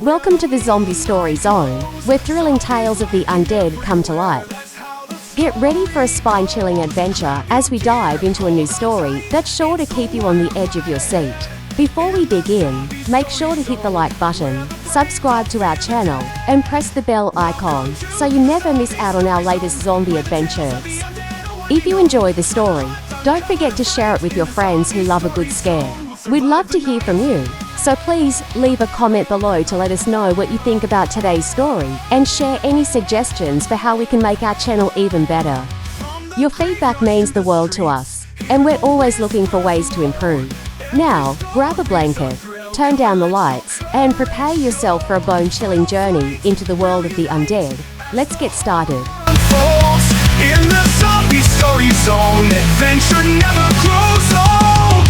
Welcome to the Zombie Story Zone, where thrilling tales of the undead come to life. Get ready for a spine-chilling adventure as we dive into a new story that's sure to keep you on the edge of your seat. Before we begin, make sure to hit the like button, subscribe to our channel, and press the bell icon so you never miss out on our latest zombie adventures. If you enjoy the story, don't forget to share it with your friends who love a good scare. We'd love to hear from you, so please leave a comment below to let us know what you think about today's story and share any suggestions for how we can make our channel even better. Your feedback means the world to us, and we're always looking for ways to improve. Now, grab a blanket, turn down the lights, and prepare yourself for a bone-chilling journey into the world of the undead. Let's get started. In the zombie story zone, adventure never grows old.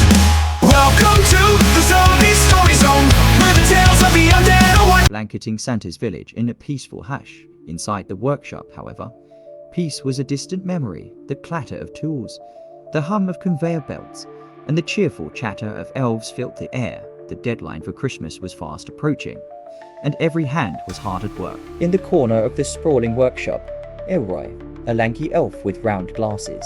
Welcome to the zombie story zone, where the tales of the undead are one. Blanketing Santa's village in a peaceful hush. Inside the workshop, however, peace was a distant memory. The clatter of tools, the hum of conveyor belts, and the cheerful chatter of elves filled the air. The deadline for Christmas was fast approaching, and every hand was hard at work. In the corner of the sprawling workshop, Elroy, a lanky elf with round glasses,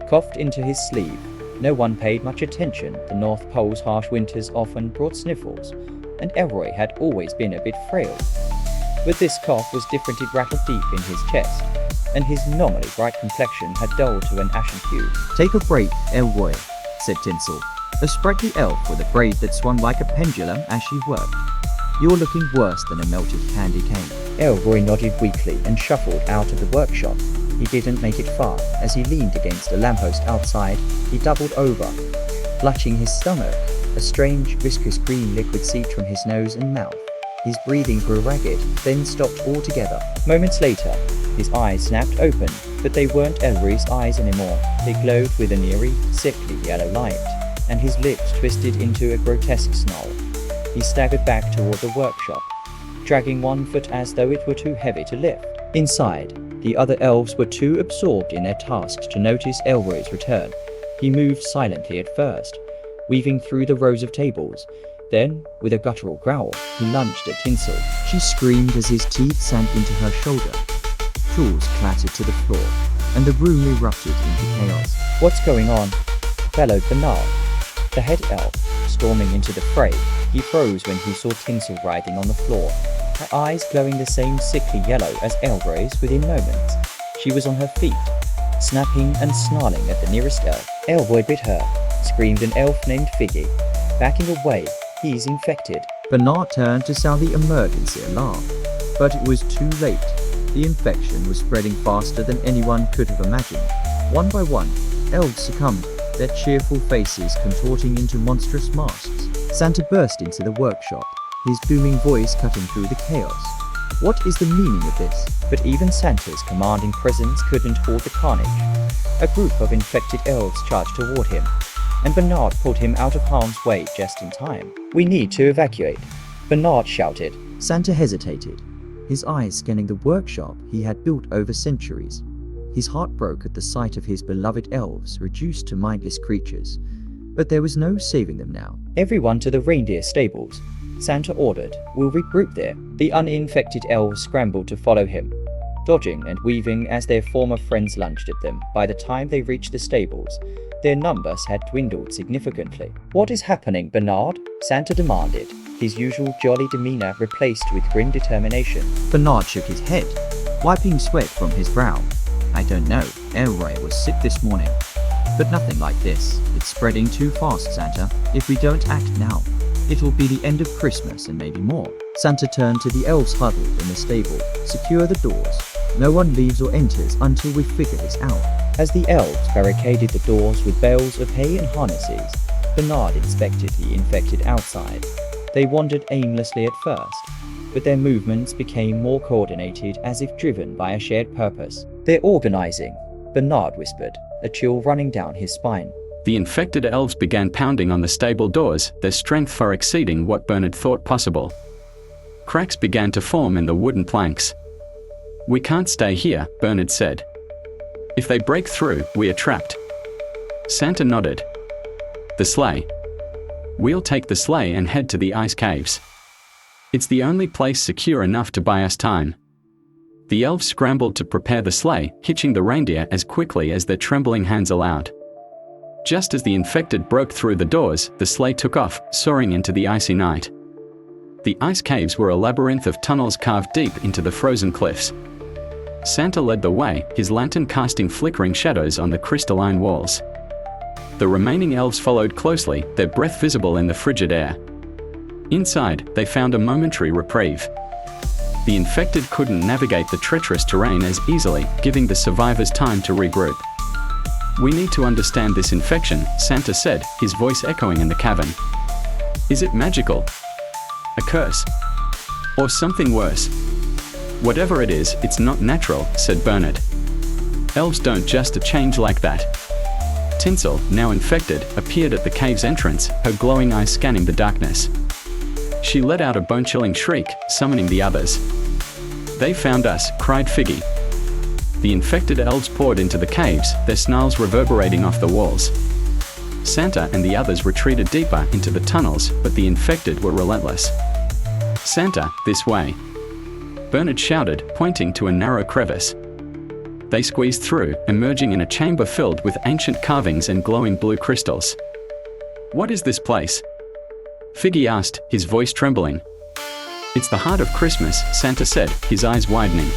coughed into his sleeve. No one paid much attention. The North Pole's harsh winters often brought sniffles, and Elroy had always been a bit frail. But this cough was different. It rattled deep in his chest, and his normally bright complexion had dulled to an ashen hue. "Take a break, Elroy," said Tinsel, a sprightly elf with a braid that swung like a pendulum as she worked. "You're looking worse than a melted candy cane." Elroy nodded weakly and shuffled out of the workshop. He didn't make it far. As he leaned against a lamppost outside, he doubled over, clutching his stomach. A strange, viscous green liquid seeped from his nose and mouth. His breathing grew ragged, then stopped altogether. Moments later, his eyes snapped open, but they weren't Elroy's eyes anymore. They glowed with an eerie, sickly yellow light, and his lips twisted into a grotesque snarl. He staggered back toward the workshop, dragging one foot as though it were too heavy to lift. Inside, the other elves were too absorbed in their tasks to notice Elroy's return. He moved silently at first, weaving through the rows of tables. Then, with a guttural growl, he lunged at Tinsel. She screamed as his teeth sank into her shoulder. Tools clattered to the floor, and the room erupted into chaos. "What's going on?" bellowed Bernard, the head elf, storming into the fray. He froze when he saw Tinsel writhing on the floor, her eyes glowing the same sickly yellow as Elroy's. Within moments, she was on her feet, snapping and snarling at the nearest elf. "Elroy bit her," screamed an elf named Figgy, backing away. "He's infected." Bernard turned to sound the emergency alarm, but it was too late. The infection was spreading faster than anyone could have imagined. One by one, elves succumbed, their cheerful faces contorting into monstrous masks. Santa burst into the workshop, his booming voice cutting through the chaos. What is the meaning of this? But even Santa's commanding presence couldn't halt the carnage. A group of infected elves charged toward him, and Bernard pulled him out of harm's way just in time. "We need to evacuate," Bernard shouted. Santa hesitated, his eyes scanning the workshop he had built over centuries. His heart broke at the sight of his beloved elves reduced to mindless creatures. But there was no saving them now. "Everyone to the reindeer stables," Santa ordered. "We'll regroup there." The uninfected elves scrambled to follow him, dodging and weaving as their former friends lunged at them. By the time they reached the stables, their numbers had dwindled significantly. "What is happening, Bernard?" Santa demanded, his usual jolly demeanor replaced with grim determination. Bernard shook his head, wiping sweat from his brow. "I don't know. Elroy was sick this morning. But nothing like this. It's spreading too fast, Santa. If we don't act now, it'll be the end of Christmas and maybe more." Santa turned to the elves huddled in the stable. "Secure the doors. No one leaves or enters until we figure this out." As the elves barricaded the doors with bales of hay and harnesses, Bernard inspected the infected outside. They wandered aimlessly at first, but their movements became more coordinated, as if driven by a shared purpose. "They're organizing," Bernard whispered, a chill running down his spine. The infected elves began pounding on the stable doors, their strength far exceeding what Bernard thought possible. Cracks began to form in the wooden planks. "We can't stay here," Bernard said. "If they break through, we are trapped." Santa nodded. "The sleigh. We'll take the sleigh and head to the ice caves." It's the only place secure enough to buy us time. The elves scrambled to prepare the sleigh, hitching the reindeer as quickly as their trembling hands allowed. Just as the infected broke through the doors, the sleigh took off, soaring into the icy night. The ice caves were a labyrinth of tunnels carved deep into the frozen cliffs. Santa led the way, his lantern casting flickering shadows on the crystalline walls. The remaining elves followed closely, their breath visible in the frigid air. Inside, they found a momentary reprieve. The infected couldn't navigate the treacherous terrain as easily, giving the survivors time to regroup. "We need to understand this infection," Santa said, his voice echoing in the cavern. "Is it magical? A curse? Or something worse? Whatever it is, it's not natural," said Bernard. "Elves don't just change like that." Tinsel, now infected, appeared at the cave's entrance, her glowing eyes scanning the darkness. She let out a bone-chilling shriek, summoning the others. "They found us," cried Figgy. The infected elves poured into the caves, their snarls reverberating off the walls. Santa and the others retreated deeper into the tunnels, but the infected were relentless. "Santa, this way!" Bernard shouted, pointing to a narrow crevice. They squeezed through, emerging in a chamber filled with ancient carvings and glowing blue crystals. "What is this place?" Figgy asked, his voice trembling. "It's the heart of Christmas," Santa said, his eyes widening.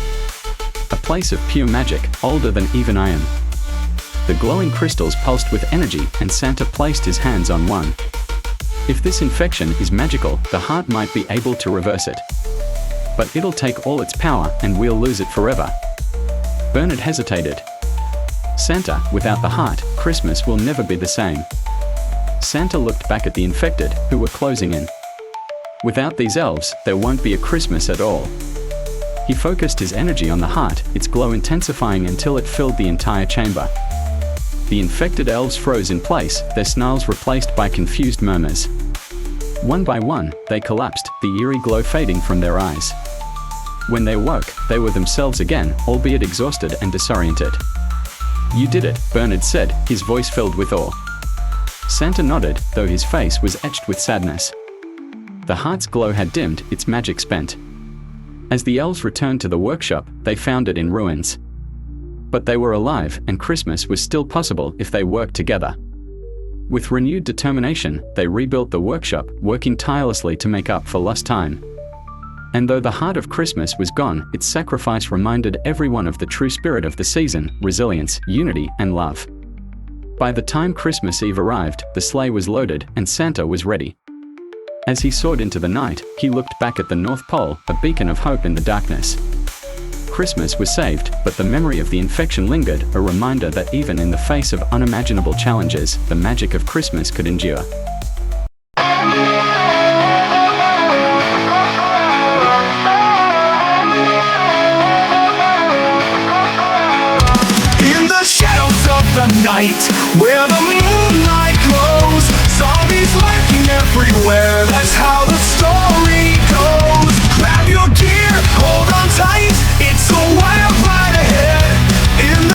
"A place of pure magic, older than even I am." The glowing crystals pulsed with energy, and Santa placed his hands on one. "If this infection is magical, the heart might be able to reverse it. But it'll take all its power, and we'll lose it forever." Bernard hesitated. "Santa, without the heart, Christmas will never be the same." Santa looked back at the infected, who were closing in. "Without these elves, there won't be a Christmas at all." He focused his energy on the heart, its glow intensifying until it filled the entire chamber. The infected elves froze in place, their snarls replaced by confused murmurs. One by one, they collapsed, the eerie glow fading from their eyes. When they woke, they were themselves again, albeit exhausted and disoriented. "You did it," Bernard said, his voice filled with awe. Santa nodded, though his face was etched with sadness. The heart's glow had dimmed, its magic spent. As the elves returned to the workshop, they found it in ruins. But they were alive, and Christmas was still possible if they worked together. With renewed determination, they rebuilt the workshop, working tirelessly to make up for lost time. And though the heart of Christmas was gone, its sacrifice reminded everyone of the true spirit of the season: resilience, unity, and love. By the time Christmas Eve arrived, the sleigh was loaded, and Santa was ready. As he soared into the night, he looked back at the North Pole, a beacon of hope in the darkness. Christmas was saved, but the memory of the infection lingered, a reminder that even in the face of unimaginable challenges, the magic of Christmas could endure. In the shadows of the night, where the moonlight glows, zombies lurking everywhere. That's how